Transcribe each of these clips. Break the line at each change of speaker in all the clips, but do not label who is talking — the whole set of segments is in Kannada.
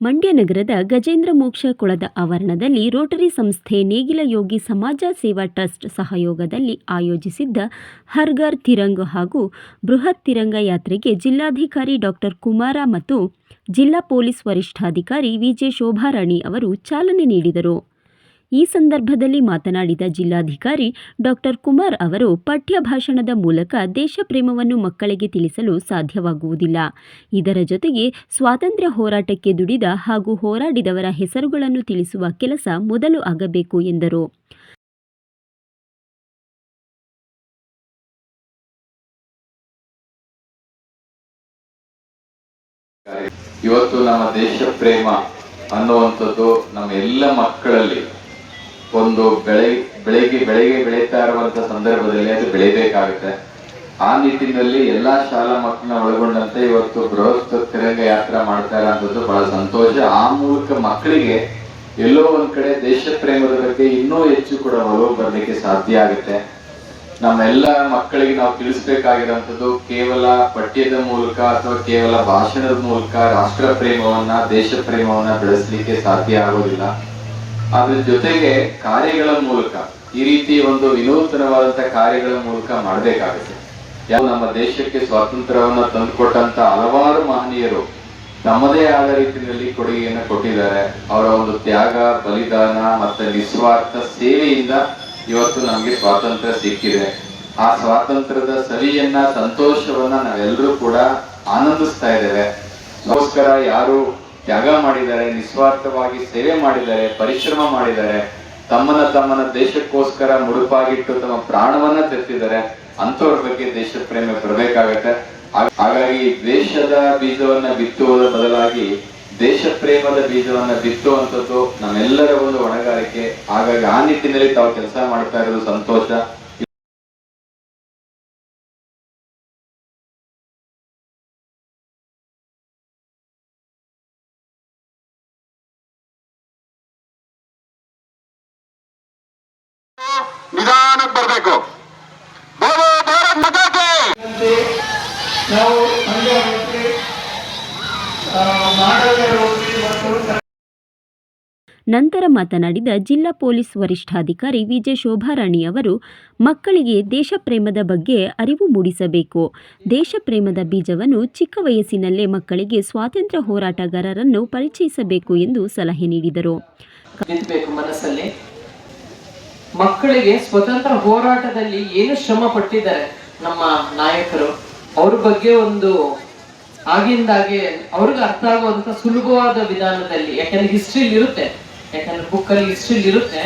ಮಂಡ್ಯ ನಗರದ ಗಜೇಂದ್ರ ಮೋಕ್ಷ ಕೊಳದ ಆವರಣದಲ್ಲಿ ರೋಟರಿ ಸಂಸ್ಥೆ ನೇಗಿಲ ಯೋಗಿ ಸಮಾಜ ಸೇವಾ ಟ್ರಸ್ಟ್ ಸಹಯೋಗದಲ್ಲಿ ಆಯೋಜಿಸಿದ್ದ ಹರ್ ಘರ್ ತಿರಂಗ್ ಹಾಗೂ ಬೃಹತ್ ತಿರಂಗ ಯಾತ್ರೆಗೆ ಜಿಲ್ಲಾಧಿಕಾರಿ ಡಾಕ್ಟರ್ ಕುಮಾರ ಮತ್ತು ಜಿಲ್ಲಾ ಪೊಲೀಸ್ ವರಿಷ್ಠಾಧಿಕಾರಿ ವಿಜೆ ಶೋಭಾರಾಣಿ ಅವರು ಚಾಲನೆ ನೀಡಿದರು. ಈ ಸಂದರ್ಭದಲ್ಲಿ ಮಾತನಾಡಿದ ಜಿಲ್ಲಾಧಿಕಾರಿ ಡಾಕ್ಟರ್ ಕುಮಾರ್ ಅವರು ಪಠ್ಯ ಭಾಷಣದ ಮೂಲಕ ದೇಶ ಪ್ರೇಮವನ್ನು ಮಕ್ಕಳಿಗೆ ತಿಳಿಸಲು ಸಾಧ್ಯವಾಗುವುದಿಲ್ಲ. ಇದರ ಜೊತೆಗೆ ಸ್ವಾತಂತ್ರ್ಯ ಹೋರಾಟಕ್ಕೆ ದುಡಿದ ಹಾಗೂ ಹೋರಾಡಿದವರ ಹೆಸರುಗಳನ್ನು ತಿಳಿಸುವ ಕೆಲಸ ಮೊದಲು ಆಗಬೇಕು ಎಂದರು.
ಇವತ್ತು ನಮ್ಮ ದೇಶ ಪ್ರೇಮ ಅನ್ನುವಂಥದ್ದು ನಮ್ಮ ಎಲ್ಲ ಮಕ್ಕಳಲ್ಲಿ ಒಂದು ಬೆಳೆಗೆ ಬೆಳೀತಾ ಇರುವಂತ ಸಂದರ್ಭದಲ್ಲಿ ಅದು ಬೆಳಿಬೇಕಾಗುತ್ತೆ. ಆ ನಿಟ್ಟಿನಲ್ಲಿ ಎಲ್ಲಾ ಶಾಲಾ ಮಕ್ಕಳನ್ನ ಒಳಗೊಂಡಂತೆ ಇವತ್ತು ಬೃಹತ್ ತಿರಂಗ ಯಾತ್ರಾ ಮಾಡ್ತಾ ಇರೋಂಥದ್ದು ಬಹಳ ಸಂತೋಷ. ಆ ಮೂಲಕ ಮಕ್ಕಳಿಗೆ ಎಲ್ಲೋ ಒಂದ್ ಕಡೆ ದೇಶ ಪ್ರೇಮದ ಬಗ್ಗೆ ಇನ್ನೂ ಹೆಚ್ಚು ಕೂಡ ಒಲವು ಬರಲಿಕ್ಕೆ ಸಾಧ್ಯ ಆಗುತ್ತೆ. ನಮ್ಮೆಲ್ಲ ಮಕ್ಕಳಿಗೆ ನಾವು ತಿಳಿಸ್ಬೇಕಾಗಿರೋಂಥದ್ದು ಕೇವಲ ಪಠ್ಯದ ಮೂಲಕ ಅಥವಾ ಕೇವಲ ಭಾಷಣದ ಮೂಲಕ ರಾಷ್ಟ್ರ ಪ್ರೇಮವನ್ನ ದೇಶ ಪ್ರೇಮವನ್ನ ಬೆಳೆಸಲಿಕ್ಕೆ ಸಾಧ್ಯ ಆಗೋದಿಲ್ಲ. ಅದ್ರ ಜೊತೆಗೆ ಕಾರ್ಯಗಳ ಮೂಲಕ ಈ ರೀತಿ ಒಂದು ವಿನೂತನವಾದಂತಹ ಕಾರ್ಯಗಳ ಮೂಲಕ ಮಾಡಬೇಕಾಗುತ್ತೆ. ಯಾವ ನಮ್ಮ ದೇಶಕ್ಕೆ ಸ್ವಾತಂತ್ರ್ಯವನ್ನ ತಂದುಕೊಟ್ಟಂತ ಹಲವಾರು ಮಹನೀಯರು ತಮ್ಮದೇ ಆದ ರೀತಿಯಲ್ಲಿ ಕೊಡುಗೆಯನ್ನು ಕೊಟ್ಟಿದ್ದಾರೆ. ಅವರ ಒಂದು ತ್ಯಾಗ, ಬಲಿದಾನ ಮತ್ತೆ ನಿಸ್ವಾರ್ಥ ಸೇವೆಯಿಂದ ಇವತ್ತು ನಮ್ಗೆ ಸ್ವಾತಂತ್ರ್ಯ ಸಿಕ್ಕಿದೆ. ಆ ಸ್ವಾತಂತ್ರ್ಯದ ಸವಿಯನ್ನ, ಸಂತೋಷವನ್ನ ನಾವೆಲ್ಲರೂ ಕೂಡ ಆನಂದಿಸ್ತಾ ಇದ್ದೇವೆ. ಅದಕ್ಕೋಸ್ಕರ ಯಾರು ತ್ಯಾಗ ಮಾಡಿದ್ದಾರೆ, ನಿಸ್ವಾರ್ಥವಾಗಿ ಸೇವೆ ಮಾಡಿದ್ದಾರೆ, ಪರಿಶ್ರಮ ಮಾಡಿದ್ದಾರೆ, ತಮ್ಮನ್ನ ದೇಶಕ್ಕೋಸ್ಕರ ಮುಡುಪಾಗಿಟ್ಟು ತಮ್ಮ ಪ್ರಾಣವನ್ನ ತೆತ್ತಿದ್ದಾರೆ, ಅಂತವ್ರ ಬಗ್ಗೆ ದೇಶ ಪ್ರೇಮ ಬರಬೇಕಾಗತ್ತೆ. ಹಾಗಾಗಿ ದ್ವೇಷದ ಬೀಜವನ್ನ ಬಿತ್ತುವುದರ ಬದಲಾಗಿ ದೇಶ ಪ್ರೇಮದ ಬೀಜವನ್ನ ಬಿತ್ತುವಂಥದ್ದು ನಮ್ಮೆಲ್ಲರ ಒಂದು ಹೊಣೆಗಾರಿಕೆ. ಹಾಗಾಗಿ ಆ ನಿಟ್ಟಿನಲ್ಲಿ ತಾವು ಕೆಲಸ ಮಾಡ್ತಾ ಇರೋದು ಸಂತೋಷ.
ನಿಧಾನಕ್ಕೆ ಬರಬೇಕು.
ನಂತರ ಮಾತನಾಡಿದ ಜಿಲ್ಲಾ ಪೊಲೀಸ್ ವರಿಷ್ಠಾಧಿಕಾರಿ ವಿಜೆ ಶೋಭಾರಾಣಿ ಅವರು ಮಕ್ಕಳಿಗೆ ದೇಶ ಪ್ರೇಮದ ಬಗ್ಗೆ ಅರಿವು ಮೂಡಿಸಬೇಕು. ದೇಶ ಪ್ರೇಮದ ಬೀಜವನ್ನು ಚಿಕ್ಕ ವಯಸ್ಸಿನಲ್ಲೇ ಮಕ್ಕಳಿಗೆ ಸ್ವಾತಂತ್ರ್ಯ ಹೋರಾಟಗಾರರನ್ನು ಪರಿಚಯಿಸಬೇಕು ಎಂದು ಸಲಹೆ ನೀಡಿದರು.
ಮನಸ್ಸಲ್ಲಿ ಮಕ್ಕಳಿಗೆ ಸ್ವತಂತ್ರ ಹೋರಾಟದಲ್ಲಿ ಏನು ಶ್ರಮ ಪಟ್ಟಿದ್ದಾರೆ ನಮ್ಮ ನಾಯಕರು, ಅವ್ರ ಬಗ್ಗೆ ಒಂದು ಆಗಿಂದಾಗೆ ಅವ್ರಿಗೆ ಅರ್ಥ ಆಗುವಂತ ಸುಲಭವಾದ ವಿಧಾನದಲ್ಲಿ, ಯಾಕಂದ್ರೆ ಹಿಸ್ಟ್ರಿಲಿ ಇರುತ್ತೆ, ಯಾಕಂದ್ರೆ ಬುಕ್ಕಲ್ಲಿ ಹಿಸ್ಟ್ರಿಲಿ ಇರುತ್ತೆ,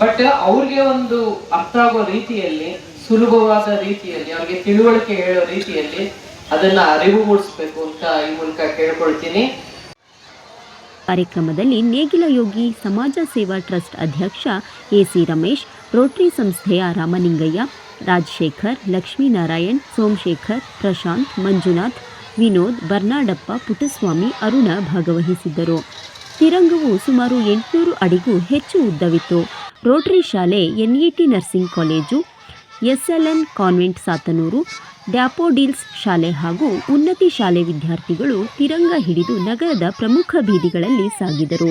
ಬಟ್ ಅವ್ರಿಗೆ ಒಂದು ಅರ್ಥ ಆಗೋ ರೀತಿಯಲ್ಲಿ, ಸುಲಭವಾದ ರೀತಿಯಲ್ಲಿ, ಅವ್ರಿಗೆ ತಿಳುವಳಿಕೆ ಹೇಳೋ ರೀತಿಯಲ್ಲಿ ಅದನ್ನ ಅರಿವು ಮೂಡಿಸ್ಬೇಕು ಅಂತ ಈ ಮೂಲಕ ಕೇಳ್ಕೊಳ್ತೀನಿ.
ಕಾರ್ಯಕ್ರಮದಲ್ಲಿ ನೇಗಿಲ ಯೋಗಿ ಸಮಾಜ ಸೇವಾ ಟ್ರಸ್ಟ್ ಅಧ್ಯಕ್ಷ ಎಸಿ ರಮೇಶ್, ರೋಟರಿ ಸಂಸ್ಥೆಯ ರಾಮಲಿಂಗಯ್ಯ, ರಾಜಶೇಖರ್, ಲಕ್ಷ್ಮೀನಾರಾಯಣ್, ಸೋಮಶೇಖರ್, ಪ್ರಶಾಂತ್, ಮಂಜುನಾಥ್, ವಿನೋದ್, ಬರ್ನಾಡಪ್ಪ, ಪುಟ್ಟಸ್ವಾಮಿ, ಅರುಣ ಭಾಗವಹಿಸಿದ್ದರು. ತಿರಂಗವು ಸುಮಾರು 800 ಅಡಿಗೂ ಹೆಚ್ಚು ಉದ್ದವಿತ್ತು. ರೋಟರಿ ಶಾಲೆ, NET nursing college, SLN convent Sathanur, Daffodils ಶಾಲೆ ಹಾಗೂ ಉನ್ನತಿ ಶಾಲೆ ವಿದ್ಯಾರ್ಥಿಗಳು ತಿರಂಗ ಹಿಡಿದು ನಗರದ ಪ್ರಮುಖ ಬೀದಿಗಳಲ್ಲಿ ಸಾಗಿದರು.